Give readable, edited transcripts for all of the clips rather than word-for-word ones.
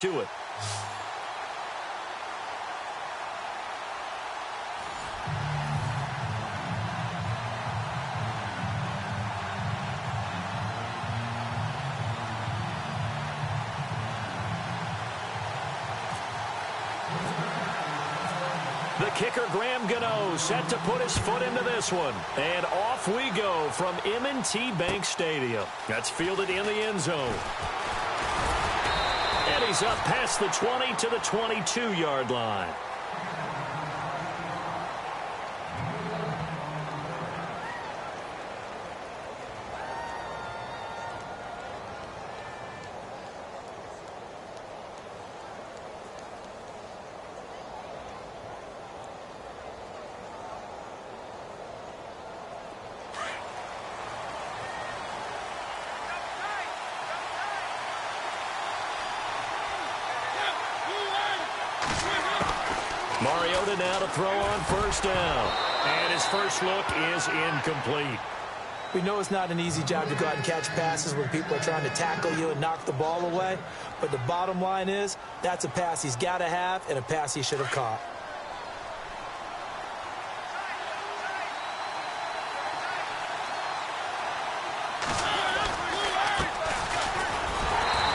to it. The kicker, Graham Gano, set to put his foot into this one. And off we go from M&T Bank Stadium. That's fielded in the end zone. And he's up past the 20 to the 22-yard line. Mariota now to throw on first down. And his first look is incomplete. We know it's not an easy job to go out and catch passes when people are trying to tackle you and knock the ball away. But the bottom line is, that's a pass he's got to have and a pass he should have caught.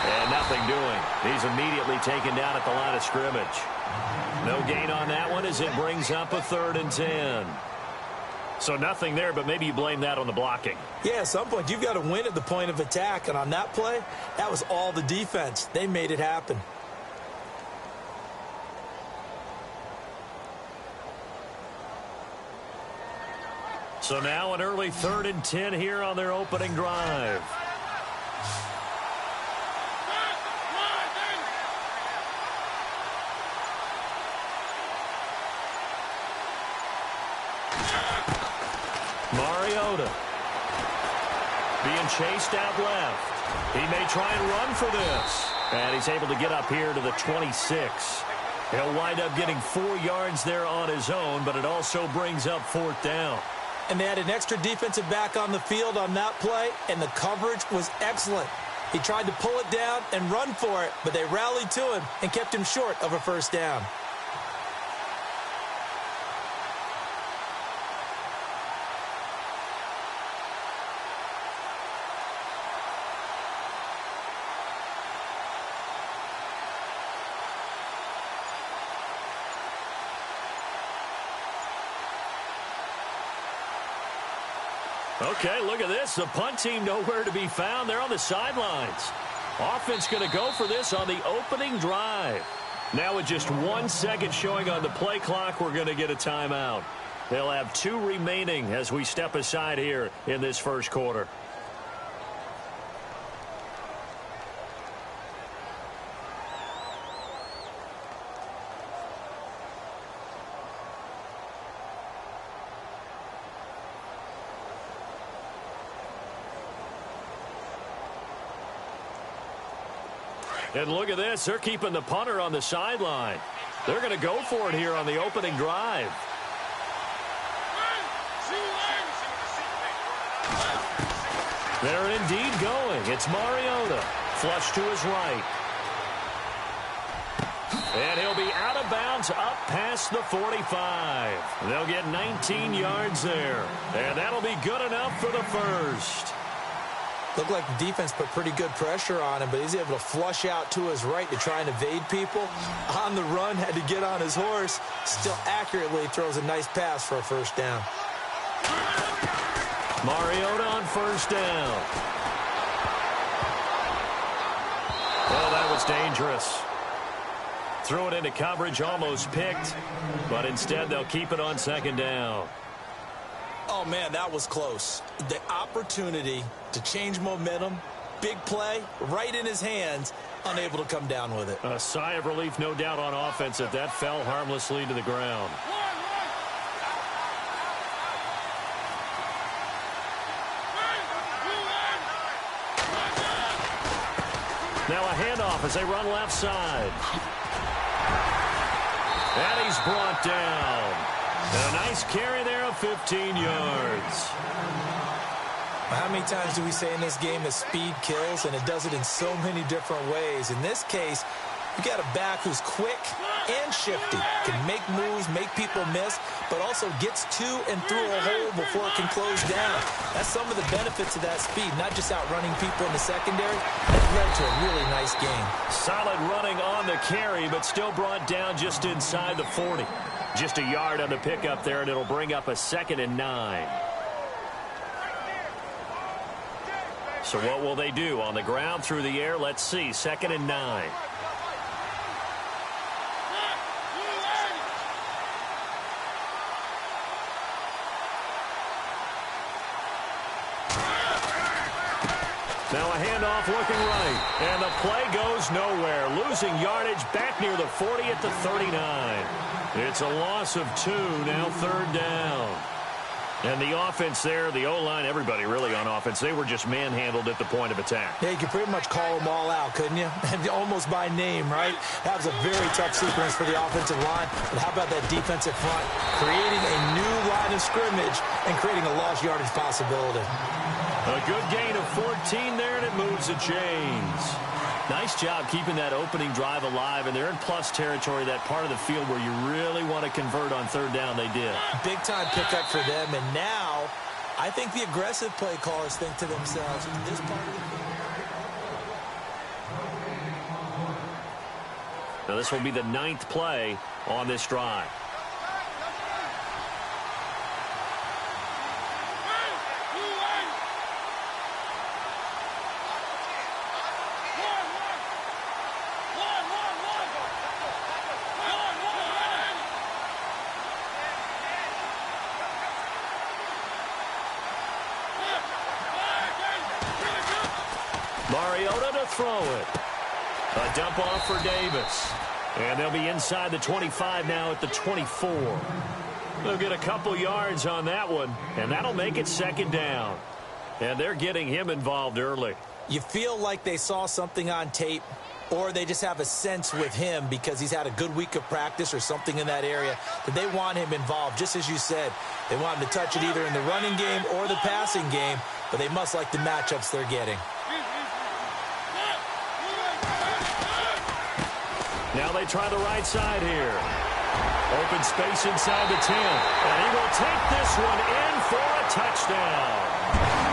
And nothing doing. He's immediately taken down at the line of scrimmage. No gain on that one as it brings up a 3rd and 10. So nothing there, but maybe you blame that on the blocking. Yeah, at some point, you've got to win at the point of attack. And on that play, that was all the defense. They made it happen. So now an early 3rd and 10 here on their opening drive. Mariota being chased out left. He may try and run for this. And he's able to get up here to the 26. He'll wind up getting 4 yards there on his own, but it also brings up 4th down. And they had an extra defensive back on the field on that play, and the coverage was excellent. He tried to pull it down and run for it, but they rallied to him and kept him short of a first down. Okay, look at this. The punt team nowhere to be found. They're on the sidelines. Offense going to go for this on the opening drive. Now with just 1 second showing on the play clock, we're going to get a timeout. They'll have 2 remaining as we step aside here in this first quarter. And look at this. They're keeping the punter on the sideline. They're going to go for it here on the opening drive. They're indeed going. It's Mariota. Flush to his right. And he'll be out of bounds up past the 45. They'll get 19 yards there. And that'll be good enough for the first. Looked like the defense put pretty good pressure on him, but he's able to flush out to his right to try and evade people. On the run, had to get on his horse. Still accurately throws a nice pass for a first down. Mariota on first down. Well, that was dangerous. Threw it into coverage, almost picked, but instead they'll keep it on 2nd down. Oh, man, that was close. The opportunity to change momentum, big play, right in his hands, unable to come down with it. A sigh of relief, no doubt, on offense that that fell harmlessly to the ground. Now a handoff as they run left side. And he's brought down. And a nice carry there of 15 yards. How many times do we say in this game that speed kills, and it does it in so many different ways? In this case, You got a back who's quick and shifty, can make moves, make people miss, but also gets to and through a hole before it can close down. That's some of the benefits of that speed, not just outrunning people in the secondary. That led to a really nice game. Solid running on the carry, but still brought down just inside the 40. Just a yard on the pickup there, and it'll bring up a 2nd and 9. So what will they do? On the ground, through the air, let's see. 2nd and 9. Now a handoff looking right, and the play goes nowhere. Losing yardage back near the 40 at the 39. It's a loss of 2, now 3rd down. And the offense there, the O-line, everybody really on offense, they were just manhandled at the point of attack. Yeah, you could pretty much call them all out, couldn't you? Almost by name, right? That was a very tough sequence for the offensive line. But how about that defensive front? Creating a new line of scrimmage and creating a lost yardage possibility. A good gain of 14 there, and it moves the chains. Nice job keeping that opening drive alive, and they're in plus territory, that part of the field where you really want to convert on 3rd down. They did. Big-time pickup for them, and now I think the aggressive play callers think to themselves, this part of the field. Now this will be the 9th play on this drive. Mariota to throw it. A dump off for Davis. And they'll be inside the 25 now at the 24. They'll get a couple yards on that one, and that'll make it 2nd down. And they're getting him involved early. You feel like they saw something on tape, or they just have a sense with him because he's had a good week of practice or something in that area that they want him involved. Just as you said, they want him to touch it either in the running game or the passing game, but they must like the matchups they're getting. Now they try the right side here. Open space inside the 10. And he will take this one in for a touchdown.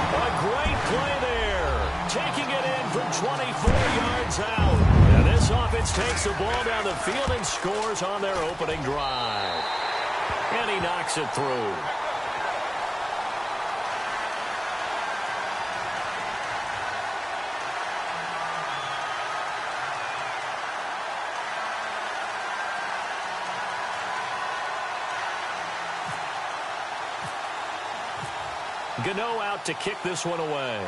A great play there. Taking it in from 24 yards out. And this offense takes the ball down the field and scores on their opening drive. And he knocks it through. Gano out to kick this one away.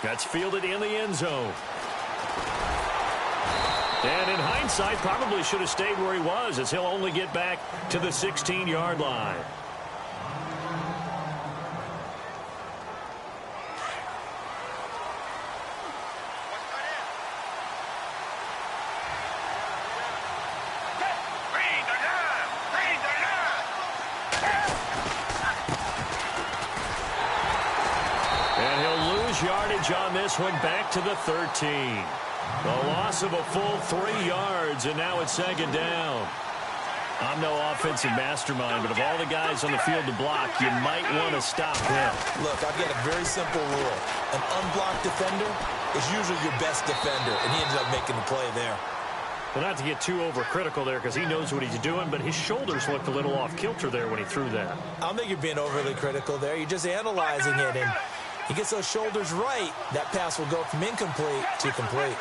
That's fielded in the end zone. And in hindsight, probably should have stayed where he was, as he'll only get back to the 16-yard line. Yardage on this one, back to the 13. A loss of a full 3 yards, and now it's 2nd down. I'm no offensive mastermind, but of all the guys on the field to block, you might want to stop him. Look, I've got a very simple rule. An unblocked defender is usually your best defender, and he ended up making the play there. Well, not to get too overcritical there because he knows what he's doing, but his shoulders looked a little off kilter there when he threw that. I don't think you're being overly critical there. You're just analyzing it, and he gets those shoulders right, that pass will go from incomplete to complete.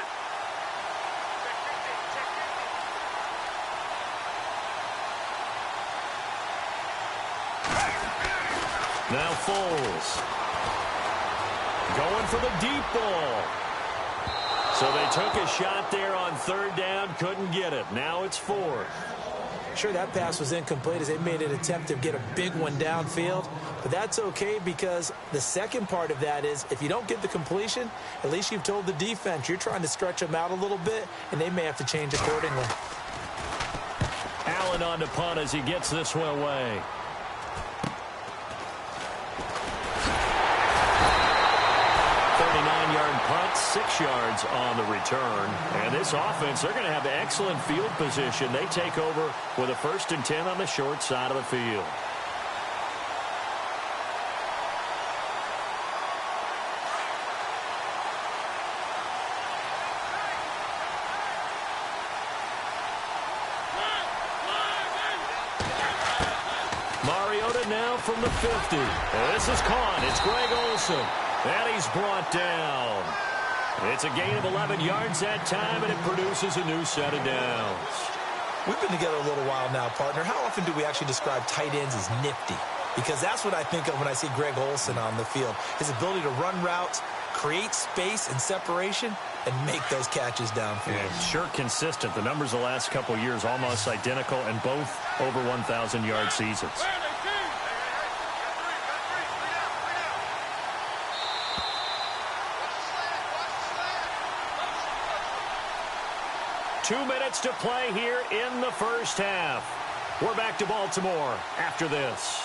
Now Foles. Going for the deep ball. So they took a shot there on 3rd down, couldn't get it. Now it's 4th. Sure, that pass was incomplete as they made an attempt to get a big one downfield, but that's okay because the second part of that is if you don't get the completion, at least you've told the defense you're trying to stretch them out a little bit, and they may have to change accordingly. Allen on to punt as he gets this one away. 6 yards on the return. And this offense, they're going to have excellent field position. They take over with a 1st and 10 on the short side of the field. Now from the 50. This is caught. It's Greg Olsen. And he's brought down. It's a gain of 11 yards that time, and it produces a new set of downs. We've been together a little while now, partner. How often do we actually describe tight ends as nifty? Because that's what I think of when I see Greg Olsen on the field. His ability to run routes, create space and separation, and make those catches downfield. Yeah, sure consistent. The numbers the last couple of years almost identical, and both over 1,000-yard seasons. 2 minutes to play here in the first half. We're back to Baltimore after this.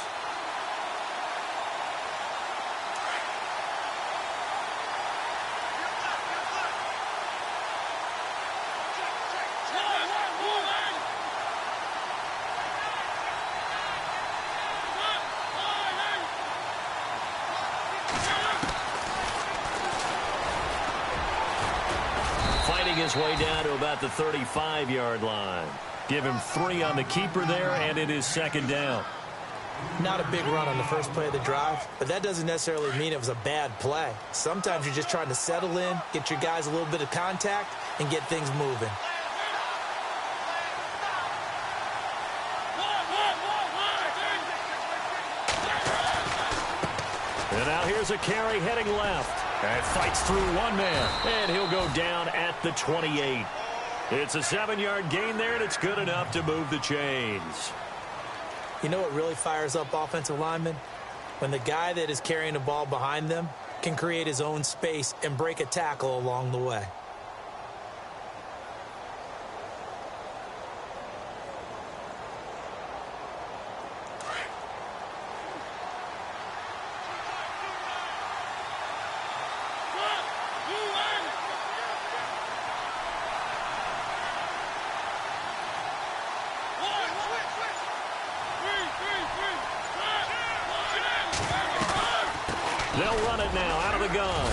His way down to about the 35-yard line. Give him 3 on the keeper there, and it is 2nd down. Not a big run on the first play of the drive, but that doesn't necessarily mean it was a bad play. Sometimes you're just trying to settle in, get your guys a little bit of contact, and get things moving. And now here's a carry heading left. And fights through one man. And he'll go down at the 28. It's a 7-yard gain there, and it's good enough to move the chains. You know what really fires up offensive linemen? When the guy that is carrying the ball behind them can create his own space and break a tackle along the way. They'll run it now out of the gun.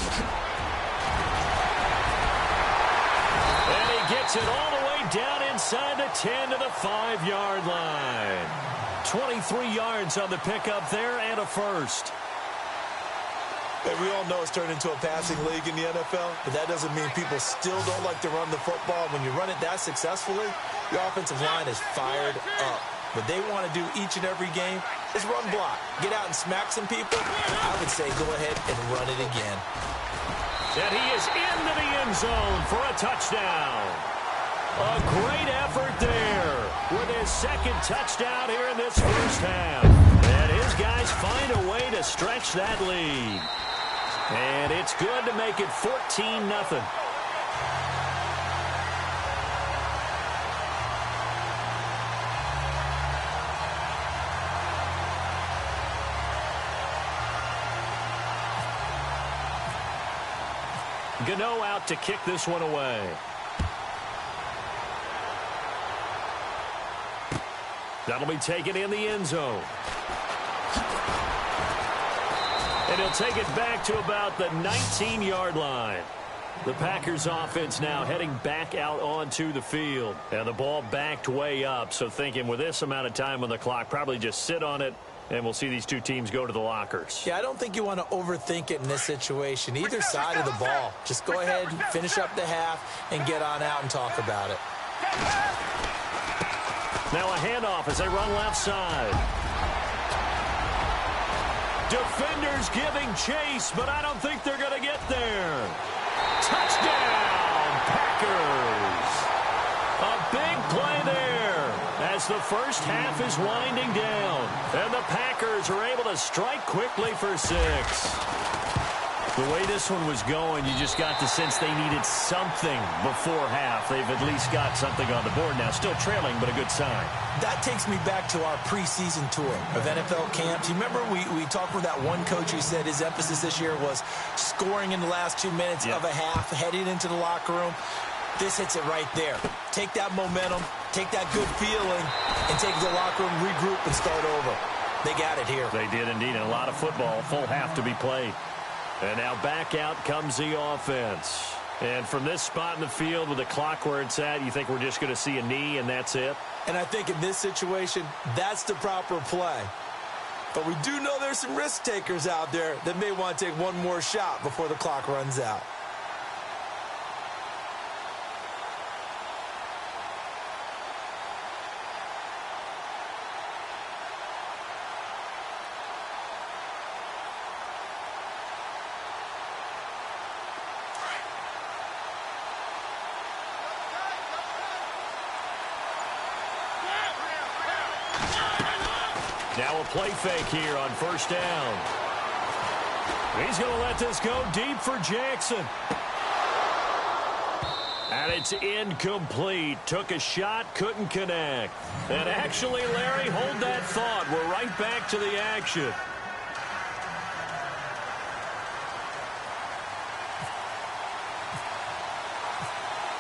And he gets it all the way down inside the 10 to the 5-yard line. 23 yards on the pickup there and a first. Hey, we all know it's turned into a passing league in the NFL, but that doesn't mean people still don't like to run the football. When you run it that successfully, your offensive line is fired up. What they want to do each and every game is run block. Get out and smack some people. I would say go ahead and run it again. And he is into the end zone for a touchdown. A great effort there with his 2nd touchdown here in this first half. And his guys find a way to stretch that lead. And it's good to make it 14-0. Gano out to kick this one away. That'll be taken in the end zone. And he'll take it back to about the 19-yard line. The Packers offense now heading back out onto the field. And the ball backed way up. So thinking with this amount of time on the clock, probably just sit on it. And we'll see these two teams go to the lockers. Yeah, I don't think you want to overthink it in this situation. Either side of the ball. Just go ahead, finish up the half, and get on out and talk about it. Now a handoff as they run left side. Defenders giving chase, but I don't think they're going to get there. Touchdown, Packers. A big play there as the first half is winding down. And the Packers are able to strike quickly for 6. The way this one was going, you just got the sense they needed something before half. They've at least got something on the board now. Still trailing, but a good sign. That takes me back to our preseason tour of NFL camps. You remember we talked with that one coach who said his emphasis this year was scoring in the last 2 minutes of a half, heading into the locker room. This hits it right there. Take that momentum, take that good feeling, and take it to the locker room, regroup, and start over. They got it here. They did indeed, and a lot of football, full half to be played. And now back out comes the offense. And from this spot in the field with the clock where it's at, you think we're just going to see a knee and that's it? And I think in this situation, that's the proper play. But we do know there's some risk takers out there that may want to take one more shot before the clock runs out. Now a play fake here on first down. He's going to let this go deep for Jackson. And it's incomplete. Took a shot, couldn't connect. And actually, Larry, hold that thought. We're right back to the action.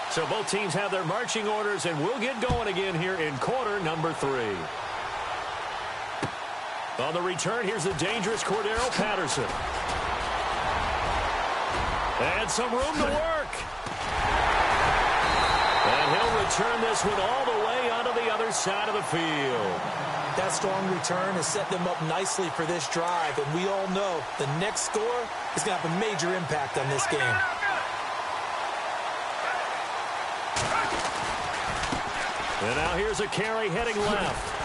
So both teams have their marching orders, and we'll get going again here in quarter number 3. On the return, here's the dangerous Cordero Patterson. And some room to work. And he'll return this one all the way onto the other side of the field. That strong return has set them up nicely for this drive, and we all know the next score is going to have a major impact on this game. And now here's a carry heading left.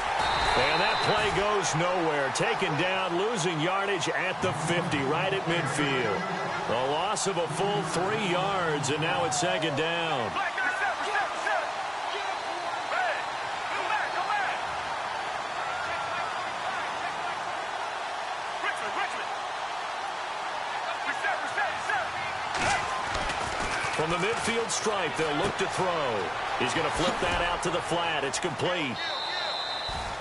And that play goes nowhere. Taken down, losing yardage at the 50, right at midfield. A loss of a full 3 yards, and now it's second down. From the midfield stripe, they'll look to throw. He's going to flip that out to the flat. It's complete.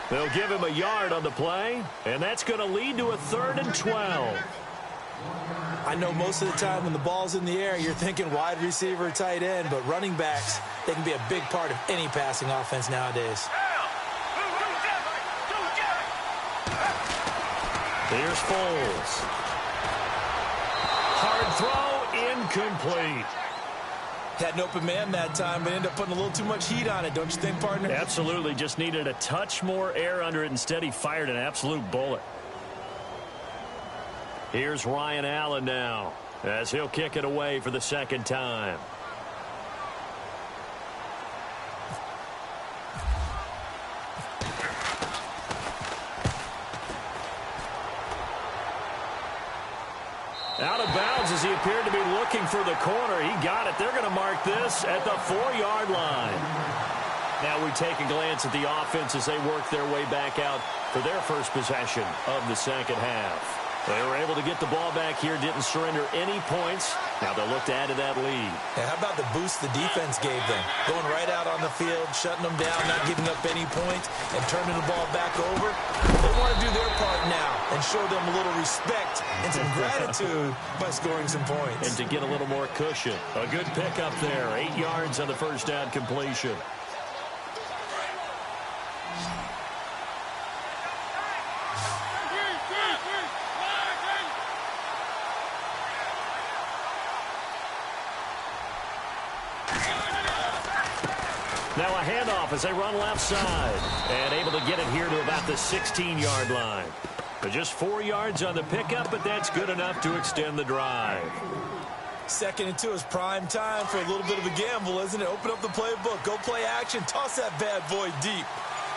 They'll give him a yard on the play, and that's going to lead to a 3rd and 12. I know most of the time when the ball's in the air, you're thinking wide receiver, tight end, but running backs, they can be a big part of any passing offense nowadays. Here's Foles. Hard throw, incomplete. Had an open man that time, but ended up putting a little too much heat on it, don't you think, partner? Absolutely. Just needed a touch more air under it. Instead, he fired an absolute bullet. Here's Ryan Allen now, as he'll kick it away for the second time. Out of bounds as he appeared to be looking for the corner. He got it. They're going to mark this at the 4-yard line. Now we take a glance at the offense as they work their way back out for their first possession of the second half. They were able to get the ball back here, didn't surrender any points. Now they'll look to add to that lead. Yeah, how about the boost the defense gave them? Going right out on the field, shutting them down, not giving up any points, and turning the ball back over. They want to do their part now and show them a little respect and some gratitude by scoring some points. And to get a little more cushion. A good pickup there. 8 yards on the first down completion. Now a handoff as they run left side. And able to get it here to about the 16-yard line. But just 4 yards on the pickup, but that's good enough to extend the drive. 2nd and 2 is prime time for a little bit of a gamble, isn't it? Open up the playbook, go play action, toss that bad boy deep.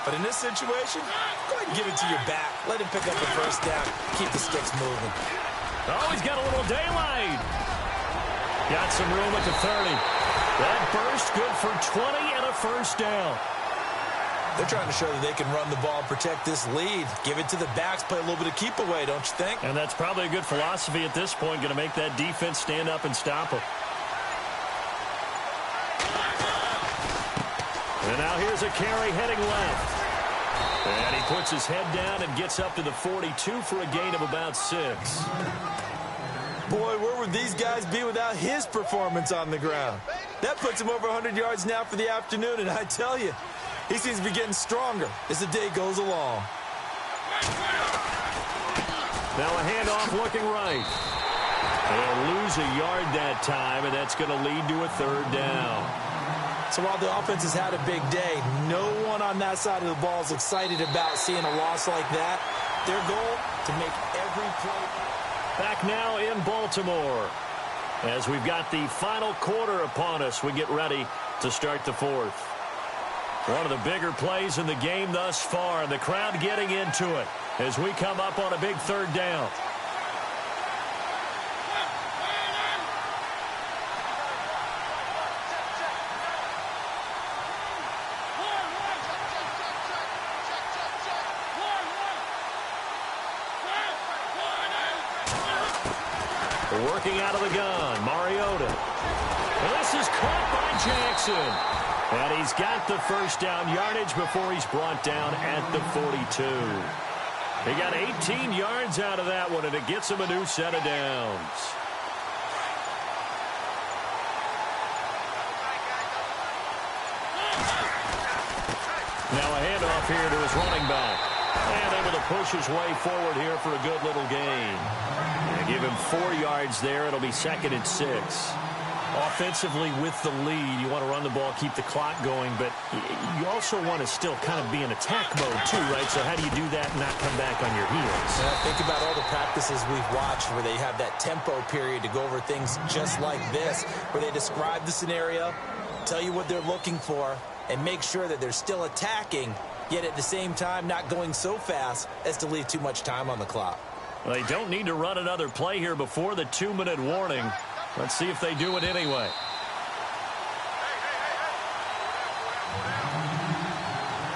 But in this situation, go ahead and give it to your back. Let him pick up the first down. Keep the sticks moving. Oh, he's got a little daylight. Got some room at the 30. That burst good for 20 and a first down. They're trying to show that they can run the ball and protect this lead. Give it to the backs, play a little bit of keep away, don't you think? And that's probably a good philosophy at this point, going to make that defense stand up and stop them. And now here's a carry heading left. And he puts his head down and gets up to the 42 for a gain of about 6. Boy, where would these guys be without his performance on the ground? That puts him over 100 yards now for the afternoon, and I tell you, he seems to be getting stronger as the day goes along. Now a handoff looking right. They'll lose a yard that time, and that's going to lead to a 3rd down. So while the offense has had a big day, no one on that side of the ball is excited about seeing a loss like that. Their goal, to make every play. Back now in Baltimore. As we've got the final quarter upon us, we get ready to start the 4th. One of the bigger plays in the game thus far, and the crowd getting into it as we come up on a big 3rd down. Working out of the gun, Mariota. And this is caught by Jackson. And he's got the 1st down yardage before he's brought down at the 42. He got 18 yards out of that one, and it gets him a new set of downs. Now a handoff here to his running back. And able to push his way forward here for a good little gain. And give him 4 yards there. It'll be 2nd and 6. Offensively with the lead, you want to run the ball, keep the clock going, but you also want to still kind of be in attack mode too, right? So how do you do that and not come back on your heels? Think about all the practices we've watched where they have that tempo period to go over things just like this, where they describe the scenario, tell you what they're looking for, and make sure that they're still attacking, yet at the same time not going so fast as to leave too much time on the clock. Well, they don't need to run another play here before the 2-minute warning. Let's see if they do it anyway.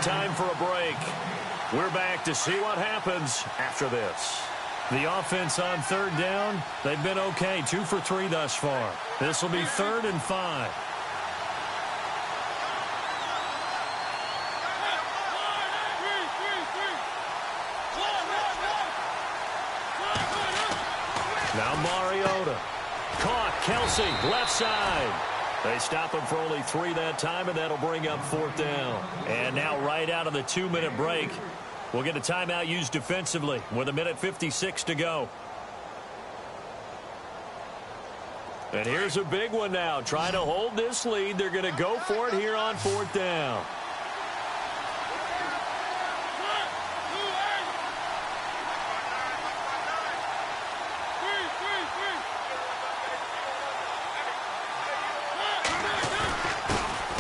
Time for a break. We're back to see what happens after this. The offense on 3rd down, they've been okay. 2 for 3 thus far. This will be 3rd and 5. Now Mariota. Caught. Kelsey, left side. They stop him for only 3 that time, and that'll bring up 4th down. And now right out of the 2-minute break, we'll get a timeout used defensively with 1:56 to go. And here's a big one now. Trying to hold this lead. They're going to go for it here on 4th down.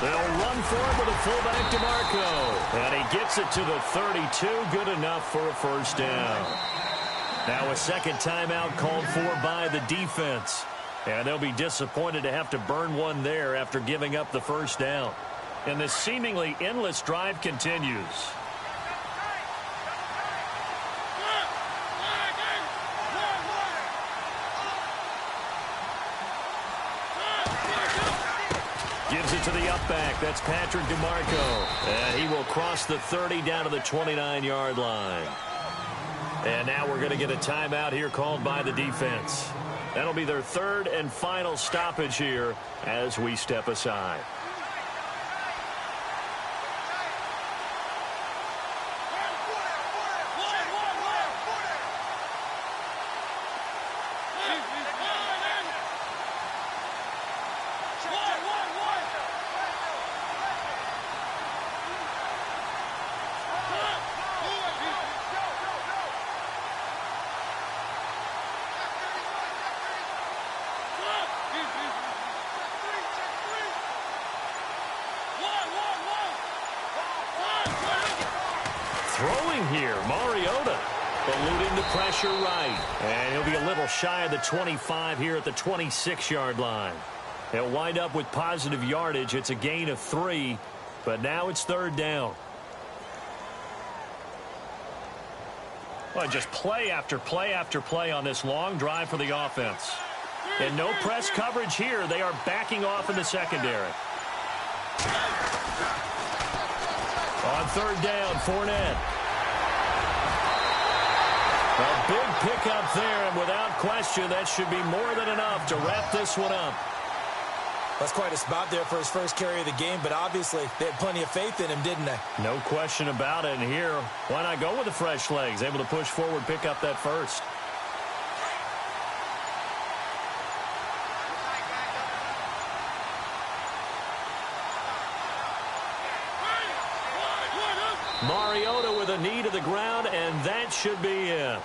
They'll run for it with a fullback DeMarco. And he gets it to the 32. Good enough for a 1st down. Now a 2nd timeout called for by the defense. And they'll be disappointed to have to burn one there after giving up the 1st down. And this seemingly endless drive continues. Gives it to the up back. That's Patrick DeMarco. And he will cross the 30 down to the 29-yard line. And now we're going to get a timeout here called by the defense. That'll be their 3rd and final stoppage here as we step aside. Throwing here, Mariota eluding the pressure right. And he'll be a little shy of the 25 here at the 26-yard line. He'll wind up with positive yardage. It's a gain of 3, but now it's 3rd down. Well, just play after play after play on this long drive for the offense. And no press coverage here. They are backing off in the secondary. On third down, Fournette. A big pickup there, and without question, that should be more than enough to wrap this one up. That's quite a spot there for his first carry of the game, but obviously they had plenty of faith in him, didn't they? No question about it. And here, why not go with the fresh legs? Able to push forward, pick up that first. Mariota with a knee to the ground, and that should be it.